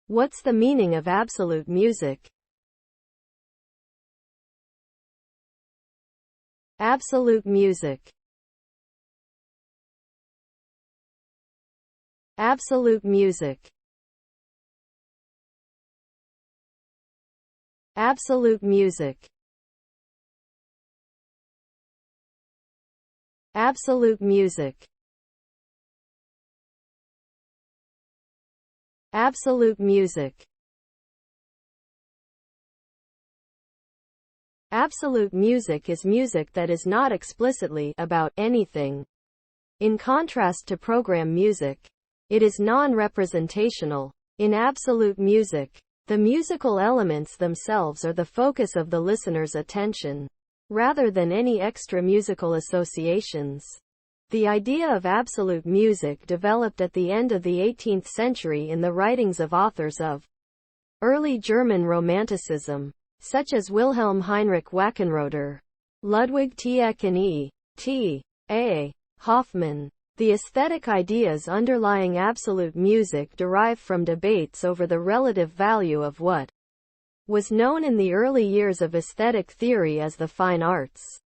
What's the meaning of absolute music? Absolute music. Absolute music. Absolute music. Absolute music. Absolute music. Absolute music is music that is not explicitly about anything. In contrast to program music, it is non-representational. In absolute music, the musical elements themselves are the focus of the listener's attention, rather than any extra musical associations. The idea of absolute music developed at the end of the 18th century in the writings of authors of early German Romanticism, such as Wilhelm Heinrich Wackenroder, Ludwig Tieck and E. T. A. Hoffmann. The aesthetic ideas underlying absolute music derive from debates over the relative value of what was known in the early years of aesthetic theory as the fine arts.